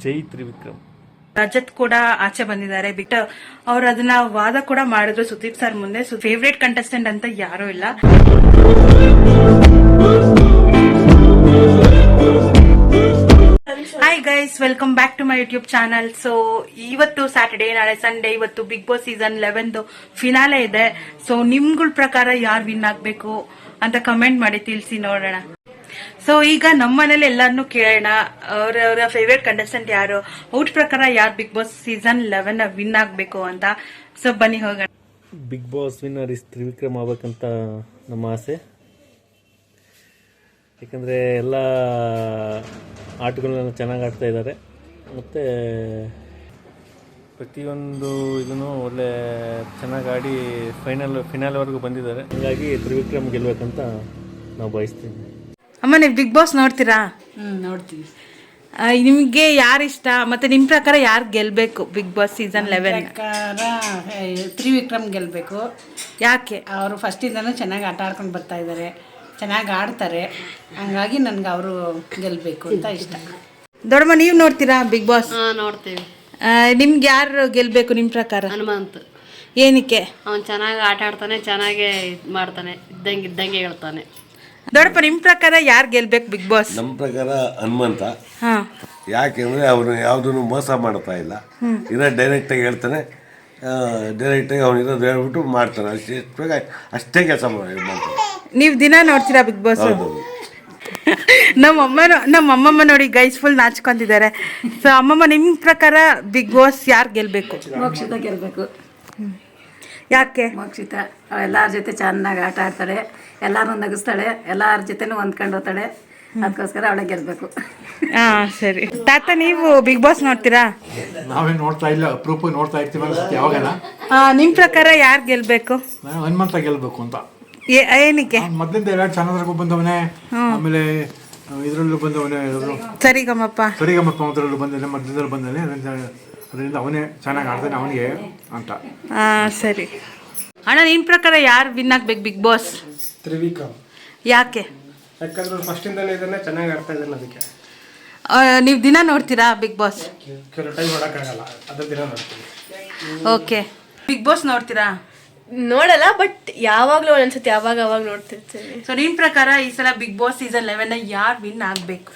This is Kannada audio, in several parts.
ಜೈ ತ್ರಿವಿಕ್ರಮ್. ರಜತ್ ಕೂಡ ಆಚೆ ಬಂದಿದ್ದಾರೆ. ಬಿಟ್ಟು ಅವ್ರು ಅದನ್ನ ವಾದ ಕೂಡ ಮಾಡಿದ್ರು ಸುದೀಪ್ ಸರ್ ಮುಂದೆ. ಫೇವ್ರೇಟ್ ಕಂಟೆಸ್ಟೆಂಟ್ ಅಂತ ಯಾರು ಇಲ್ಲ. Hi guys, welcome back to my YouTube channel. So ಇವತ್ತು ಸ್ಯಾಟರ್ಡೇ, ನಾಳೆ ಸಂಡೇ. ಇವತ್ತು ಬಿಗ್ ಬಾಸ್ ಸೀಸನ್ 11 ಫಿನಾಲೆ ಇದೆ. ಸೊ ನಿಮ್ಗಳ ಪ್ರಕಾರ ಯಾರು ವಿನ್ ಆಗ್ಬೇಕು ಅಂತ ಕಮೆಂಟ್ ಮಾಡಿ ತಿಳಿಸಿ ನೋಡೋಣ. ಸೊ ಈಗ ನಮ್ಮ ಮನೇಲಿ ಎಲ್ಲಾರನು ಕೇಳೋಣ, ಅವರವರ ಫೇವ್ರೇಟ್ ಕಂಟೆಸ್ಟೆಂಟ್ ಯಾರು, ಔಟ್ ಪ್ರಕಾರ ಯಾರು ಬಿಗ್ ಬಾಸ್ ಸೀಸನ್ 11 ವಿನ್ ಆಗ್ಬೇಕು ಅಂತ. ಸೊ ಬನ್ನಿ ಹೋಗೋಣ. Big Boss winner is Trivikram ಆಗ್ಬೇಕಂತ ನಮ್ಮ ಆಸೆ. ಯಾಕಂದರೆ ಎಲ್ಲ ಆಟಗಳನ್ನ ಚೆನ್ನಾಗಿ ಆಡ್ತಾ ಇದ್ದಾರೆ, ಮತ್ತು ಪ್ರತಿಯೊಂದು ಇದನ್ನು ಒಳ್ಳೆ ಚೆನ್ನಾಗಿ ಆಡಿ ಫಿನಾಲ್ವರೆಗೂ ಬಂದಿದ್ದಾರೆ. ಹಾಗಾಗಿ ತ್ರಿವಿಕ್ರಮ್ ಗೆಲ್ಬೇಕಂತ ನಾವು ಬಯಸ್ತೀವಿ. ಅಮ್ಮ, ನೀವು ಬಿಗ್ ಬಾಸ್ ನೋಡ್ತೀರಾ? ನೋಡ್ತೀವಿ. ನಿಮಗೆ ಯಾರು ಇಷ್ಟ, ಮತ್ತೆ ನಿಮ್ಮ ಪ್ರಕಾರ ಯಾರು ಗೆಲ್ಬೇಕು ಬಿಗ್ ಬಾಸ್ ಸೀಸನ್ 11? ತ್ರಿವಿಕ್ರಮ್ ಗೆಲ್ಲಬೇಕು. ಯಾಕೆ? ಅವರು ಫಸ್ಟಿಂದನೂ ಚೆನ್ನಾಗಿ ಆಟ ಆಡ್ಕೊಂಡು ಬರ್ತಾ ಇದ್ದಾರೆ, ಚೆನ್ನಾಗಿ ಆಡ್ತಾರೆ. ಹಂಗಾಗಿ ನನಗೆ ಅವರು ಗೆಲ್ಲಬೇಕು ಅಂತ ಇಷ್ಟ. ದೊಡ್ಡಮ್ಮ, ನೀವು ನೋಡ್ತೀರಾ ಬಿಗ್ ಬಾಸ್? ನೋಡ್ತೀವಿ. ನಿಮ್ಗೆ ಯಾರು ಗೆಲ್ಬೇಕು ನಿಮ್ಮ ಪ್ರಕಾರ? ಹನುಮಂತ್. ಏನಕ್ಕೆ? ಅವನು ಚೆನ್ನಾಗಿ ಆಟ ಆಡ್ತಾನೆ, ಚೆನ್ನಾಗೇ ಇದು ಮಾಡ್ತಾನೆ, ಇದ್ದಂಗೆ ಹೇಳ್ತಾನೆ. ದೊಡ್ಡಪ್ಪ, ನಿಮ್ಮ ಪ್ರಕಾರ ಯಾರು ಗೆಲ್ಬೇಕು ಬಿಗ್ ಬಾಸ್? ನಮ್ಮ ಪ್ರಕಾರ ಹನುಮಂತ. ಹಾ, ಯಾಕೆಂದರೆ ಅವನು ಯಾವುದನ್ನು ಮೋಸ ಮಾಡ್ತಾ ಇಲ್ಲ. ಇರೋ ಡೈರೆಕ್ಟಾಗಿ ಹೇಳ್ತಾನೆ, ಡೈರೆಕ್ಟಾಗಿ ಅವನು ಇರೋದು ಹೇಳ್ಬಿಟ್ಟು ಮಾಡ್ತಾನೆ. ಅಷ್ಟೇ ಕೆಲಸ ಮಾಡ್ತಾನೆ. ನೀವು ದಿನ ನೋಡ್ತೀರಾ ಬಿಗ್ ಬಾಸ್? ನಮ್ಮಮ್ಮ ನೋಡಿ ಗೈಸ್ ಫುಲ್ ನಾಚ್ಕೊಂತಿದ್ದಾರೆ. ಸೊ ಅಮ್ಮಮ್ಮ, ನಿಮ್ಮ ಪ್ರಕಾರ ಬಿಗ್ ಬಾಸ್ ಯಾರು ಗೆಲ್ಬೇಕು? ಮೋಕ್ಷಿತ ಗೆಲ್ಲಬೇಕು. ಯಾಕೆ? ಮೋಕ್ಷಿತ ಎಲ್ಲರ ಜೊತೆ ಚೆನ್ನಾಗಿ ಆಟ ಆಡ್ತಾಳೆ, ಎಲ್ಲರೂ ನಗಿಸ್ತಾಳೆ, ಎಲ್ಲರ ಜೊತೆನೂ ಹೊಂದ್ಕೊಂಡು ಹೋಗ್ತಾಳೆ. ಅದಕ್ಕೋಸ್ಕರ ಅವಳೆ ಗೆಲ್ಲಬೇಕು. ಹಾ, ಸರಿ. ತಾತ, ನೀವು ಬಿಗ್ ಬಾಸ್ ನೋಡ್ತೀರಾ? ನಾವೇ ನೋಡ್ತಾ ಇಲ್ಲ, ಅಪರೂಪ ನೋಡ್ತಾ ಇರ್ತೀವಿ ಅನ್ಸುತ್ತೆ ಯಾವಾಗನ. ನಿಮ್ಮ ಪ್ರಕಾರ ಯಾರು ಗೆಲ್ಬೇಕು? ನಾನು ಹನುಮಂತ ಗೆಲ್ಬೇಕು ಅಂತ. ಏನಕ್ಕೆ? ಮೊದಲಿಂದ ಎರಡು ಚಾನಲ್ಗೂ ಬಂದವನೇ, ಆಮೇಲೆ ಇದರಲ್ಲೂ ಬಂದವನೇ, ಸರಿಗಮ್ಮಪ್ಪ ಅದರಲ್ಲೂ ಬಂದಾನೆ, ಮೊದಲಿಂದಲೂ ಬಂದಾನೆ. ಅದರಿಂದ ಅವನೇ ಚೆನ್ನಾಗಿ ಆಡ್ತಾನೆ, ಅವನಿಗೆ ಅಂತ. ಹಾ, ಸರಿ. ಅಣ್ಣ, ನಿಮ್ಮ ಪ್ರಕಾರ ಯಾರು ವಿನ್ ಆಗ್ಬೇಕು ಬಿಗ್ ಬಾಸ್? ತ್ರಿವಿಕ್ರಮ್. ಯಾಕೆ? ಯಾಕಂದ್ರೆ ಫಸ್ಟಿಂದಲೇ ಇದನ್ನ ಚೆನ್ನಾಗಿ ಆಡ್ತಾ ಇದ್ದಾನೆ, ಅದಕ್ಕೆ. ನೀವು ದಿನ ನೋಡ್ತೀರಾ ಬಿಗ್ ಬಾಸ್? ಕೆಲವು ಟೈಮ್ ನೋಡೋಕ್ಕಾಗಲ್ಲ, ಅದ್ರ ದಿನ ನೋಡ್ತೀನಿ. ಓಕೆ. ಬಿಗ್ ಬಾಸ್ ನೋಡ್ತೀರಾ? ನೋಡಲ್ಲ, ಬಟ್ ಯಾವಾಗಲೂ ಒಂದೊಂದ್ಸತಿ ಅವಾಗ ನೋಡ್ತಿರ್ತೀನಿ. ಸೊ ನಿಮ್ಮ ಪ್ರಕಾರ ಈ ಸಲ ಬಿಗ್ ಬಾಸ್ ಸೀಸನ್ 11 ಯಾರು ವಿನ್ ಆಗಬೇಕು?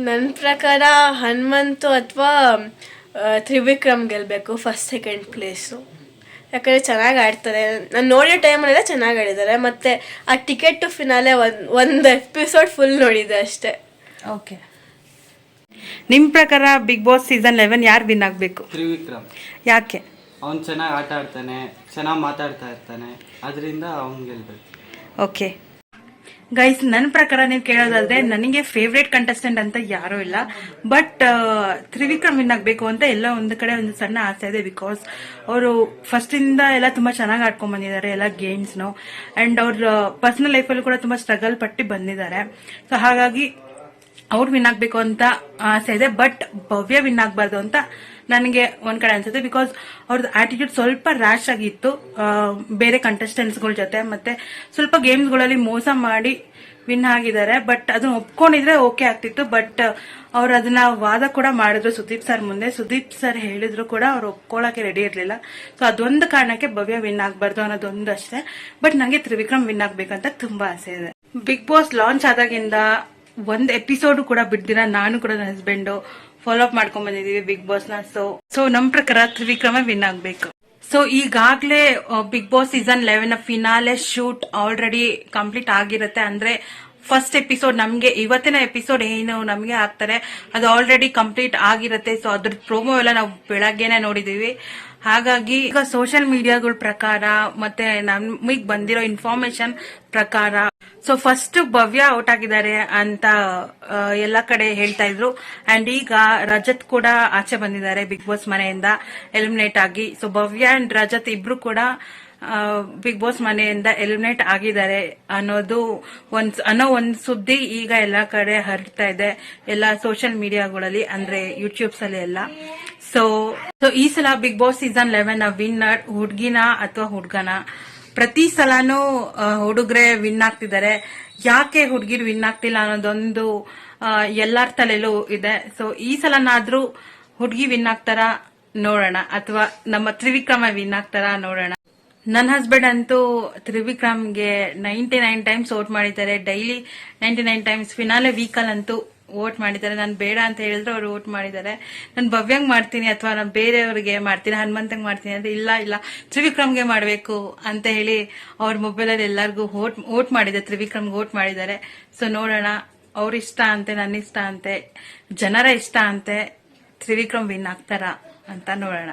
ನನ್ನ ಪ್ರಕಾರ ಹನುಮಂತು ಅಥವಾ ತ್ರಿವಿಕ್ರಮ್ ಗೆಲ್ಲಬೇಕು, ಫಸ್ಟ್ ಸೆಕೆಂಡ್ ಪ್ಲೇಸು. ಯಾಕಂದರೆ ಚೆನ್ನಾಗಿ ಆಡ್ತಾರೆ. ನಾನು ನೋಡಿದ ಟೈಮಲ್ಲೆಲ್ಲ ಚೆನ್ನಾಗಿ ಆಡಿದ್ದಾರೆ. ಮತ್ತು ಆ ಟಿಕೆಟ್ ಟು ಫಿನಾಲೆ ಒಂದು ಎಪಿಸೋಡ್ ಫುಲ್ ನೋಡಿದೆ ಅಷ್ಟೇ. ಓಕೆ. ನಿಮ್ಮ ಪ್ರಕಾರ ಬಿಗ್ ಬಾಸ್ ಸೀಸನ್ 11 ಯಾರು ವಿನ್ ಆಗಬೇಕು? ತ್ರಿವಿಕ್ರಮ್. ಯಾಕೆ? ಅವ್ನು ಚೆನ್ನಾಗಿ ಆಟ ಆಡ್ತಾನೆ, ಚೆನ್ನಾಗಿ ಮಾತಾಡ್ತಾ ಇರ್ತಾನೆ, ಅದರಿಂದ ಅವ್ನು ಗೆಲ್ಬೇಕು. ಓಕೆ ಗೈಸ್, ನನ್ನ ಪ್ರಕಾರ ನೀವು ಕೇಳೋದಾದ್ರೆ ನನಗೆ ಫೇವ್ರೇಟ್ ಕಂಟೆಸ್ಟೆಂಟ್ ಅಂತ ಯಾರೂ ಇಲ್ಲ. ಬಟ್ ತ್ರಿವಿಕ್ರಮ್ ವಿನ್ ಆಗಬೇಕು ಅಂತ ಎಲ್ಲ ಒಂದು ಕಡೆ ಒಂದು ಸಣ್ಣ ಆಸೆ ಇದೆ. ಬಿಕಾಸ್ ಅವರು ಫಸ್ಟಿಂದ ಎಲ್ಲ ತುಂಬಾ ಚೆನ್ನಾಗಿ ಆಡ್ಕೊಂಡ್ ಬಂದಿದ್ದಾರೆ ಎಲ್ಲ ಗೇಮ್ಸ್ನು. ಅಂಡ್ ಅವ್ರ ಪರ್ಸನಲ್ ಲೈಫಲ್ಲೂ ಕೂಡ ತುಂಬಾ ಸ್ಟ್ರಗಲ್ ಪಟ್ಟು ಬಂದಿದ್ದಾರೆ. ಸೊ ಹಾಗಾಗಿ ಅವ್ರು ವಿನ್ ಆಗ್ಬೇಕು ಅಂತ ಆಸೆ ಇದೆ. ಬಟ್ ಭವ್ಯ ವಿನ್ ಆಗ್ಬಾರ್ದು ಅಂತ ನನಗೆ ಒಂದ್ ಕಡೆ ಅನ್ಸುತ್ತೆ. ಬಿಕಾಸ್ ಅವ್ರದ್ದು ಆಟಿಟ್ಯೂಡ್ ಸ್ವಲ್ಪ ರ್ಯಾಶ್ ಆಗಿತ್ತು ಬೇರೆ ಕಂಟೆಸ್ಟೆಂಟ್ಸ್ಗಳ ಜೊತೆ, ಮತ್ತೆ ಸ್ವಲ್ಪ ಗೇಮ್ಸ್ಗಳಲ್ಲಿ ಮೋಸ ಮಾಡಿ ವಿನ್ ಆಗಿದ್ದಾರೆ. ಬಟ್ ಅದನ್ನ ಒಪ್ಕೊಂಡಿದ್ರೆ ಓಕೆ ಆಗ್ತಿತ್ತು. ಬಟ್ ಅವ್ರು ಅದನ್ನ ವಾದ ಕೂಡ ಮಾಡಿದ್ರು ಸುದೀಪ್ ಸರ್ ಮುಂದೆ. ಸುದೀಪ್ ಸರ್ ಹೇಳಿದ್ರು ಕೂಡ ಅವ್ರು ಒಪ್ಕೊಳ್ಳೋಕೆ ರೆಡಿ ಇರ್ಲಿಲ್ಲ. ಸೊ ಅದೊಂದು ಕಾರಣಕ್ಕೆ ಭವ್ಯ ವಿನ್ ಆಗ್ಬಾರ್ದು ಅನ್ನೋದೊಂದು ಅಷ್ಟೇ. ಬಟ್ ನಂಗೆ ತ್ರಿವಿಕ್ರಮ್ ವಿನ್ ಆಗ್ಬೇಕಂತ ತುಂಬಾ ಆಸೆ ಇದೆ. ಬಿಗ್ ಬಾಸ್ ಲಾಂಚ್ ಆದಾಗಿಂದ ಒಂದ್ ಎಪಿಸೋಡ್ ಕೂಡ ಬಿಡ್ದಿರ ನಾನು ಕೂಡ ನನ್ನ ಹಸ್ಬೆಂಡ್ ಫಾಲೋ ಅಪ್ ಮಾಡ್ಕೊಂಡ್ ಬಂದಿದೀವಿ ಬಿಗ್ ಬಾಸ್ ನ. ಸೊ ನಮ್ ಪ್ರಕಾರ ತ್ರಿವಿಕ್ರಮ ವಿನ್ ಆಗ್ಬೇಕು. ಸೊ ಈಗಾಗ್ಲೇ Big Boss season 11 finale shoot already complete ಆಗಿರುತ್ತೆ. ಅಂದ್ರೆ ಫಸ್ಟ್ ಎಪಿಸೋಡ್ ನಮ್ಗೆ ಇವತ್ತಿನ ಎಪಿಸೋಡ್ ಏನು ನಮ್ಗೆ ಆಗ್ತಾರೆ ಅದು ಆಲ್ರೆಡಿ ಕಂಪ್ಲೀಟ್ ಆಗಿರುತ್ತೆ. ಸೊ ಅದ್ರ ಪ್ರೋಮೋ ಎಲ್ಲ ನಾವು ಬೆಳಗ್ಗೆನೆ ನೋಡಿದೀವಿ. ಹಾಗಾಗಿ ಈಗ ಸೋಷಿಯಲ್ ಮೀಡಿಯಾಗಳ ಪ್ರಕಾರ ಮತ್ತೆ ನಮಗ್ ಬಂದಿರೋ ಇನ್ಫಾರ್ಮೇಶನ್ ಪ್ರಕಾರ ಸೊ ಫಸ್ಟ್ ಭವ್ಯ ಔಟ್ ಆಗಿದ್ದಾರೆ ಅಂತ ಎಲ್ಲ ಕಡೆ ಹೇಳ್ತಾ ಇದ್ರು. ಅಂಡ್ ಈಗ ರಜತ್ ಕೂಡ ಆಚೆ ಬಂದಿದ್ದಾರೆ ಬಿಗ್ ಬಾಸ್ ಮನೆಯಿಂದ ಎಲಿಮಿನೇಟ್ ಆಗಿ. ಸೊ ಭವ್ಯ ಅಂಡ್ ರಜತ್ ಇಬ್ರು ಕೂಡ ಬಿಗ್ ಬಾಸ್ ಮನೆಯಿಂದ ಎಲಿಮಿನೇಟ್ ಆಗಿದ್ದಾರೆ ಅನ್ನೋ ಒಂದು ಸುದ್ದಿ ಈಗ ಎಲ್ಲಾ ಕಡೆ ಹರಡ್ತಾ ಇದೆ, ಎಲ್ಲ ಸೋಷಿಯಲ್ ಮೀಡಿಯಾಗಳಲ್ಲಿ, ಅಂದ್ರೆ ಯೂಟ್ಯೂಬ್ಸ್ ಅಲ್ಲಿ ಎಲ್ಲ. ಸೊ ಈ ಸಲ ಬಿಗ್ ಬಾಸ್ ಸೀಸನ್ 11 ವಿನ್ನರ್ ಹುಡ್ಗಿನ ಅಥವಾ ಹುಡ್ಗನ? ಪ್ರತಿ ಸಲನೂ ಹುಡುಗ್ರೆ ವಿನ್ ಆಗ್ತಿದ್ದಾರೆ. ಯಾಕೆ ಹುಡುಗಿರು ವಿನ್ ಆಗ್ತಿಲ್ಲ ಅನ್ನೋದೊಂದು ಎಲ್ಲಾರ ತಲೆಲೂ ಇದೆ. ಸೊ ಈ ಸಲನಾದ್ರೂ ಹುಡುಗಿ ವಿನ್ ಆಗ್ತಾರ ನೋಡೋಣ, ಅಥವಾ ನಮ್ಮ ತ್ರಿವಿಕ್ರಮ ವಿನ್ ಆಗ್ತಾರ ನೋಡೋಣ. ನನ್ನ ಹಸ್ಬೆಂಡ್ ಅಂತೂ ತ್ರಿವಿಕ್ರಮ್ಗೆ 99 ಟೈಮ್ಸ್ ವೋಟ್ ಮಾಡಿದ್ದಾರೆ. Daily 99 times. ಫಿನಾಲೆ ವೀಕಲ್ ಅಂತೂ ವೋಟ್ ಮಾಡಿದ್ದಾರೆ. ನಾನು ಬೇಡ ಅಂತ ಹೇಳಿದ್ರೆ ಅವ್ರು ವೋಟ್ ಮಾಡಿದ್ದಾರೆ. ನಾನು ಭವ್ಯಂಗ್ ಮಾಡ್ತೀನಿ ಅಥವಾ ನಾನು ಬೇರೆಯವ್ರಿಗೆ ಮಾಡ್ತೀನಿ, ಹನುಮಂತಂಗ್ ಮಾಡ್ತೀನಿ ಅಂದ್ರೆ ಇಲ್ಲ ತ್ರಿವಿಕ್ರಮ್ಗೆ ಮಾಡಬೇಕು ಅಂತ ಹೇಳಿ ಅವ್ರ ಮೊಬೈಲಲ್ಲಿ ಎಲ್ಲರಿಗೂ ವೋಟ್ ಮಾಡಿದೆ, ತ್ರಿವಿಕ್ರಮ್ಗೆ ವೋಟ್ ಮಾಡಿದ್ದಾರೆ. ಸೊ ನೋಡೋಣ, ಅವ್ರ ಇಷ್ಟ ಅಂತೆ, ನನ್ನ ಇಷ್ಟ ಅಂತೆ, ಜನರ ಇಷ್ಟ ಅಂತೆ, ತ್ರಿವಿಕ್ರಮ್ ವಿನ್ ಆಗ್ತಾರ ಅಂತ ನೋಡೋಣ.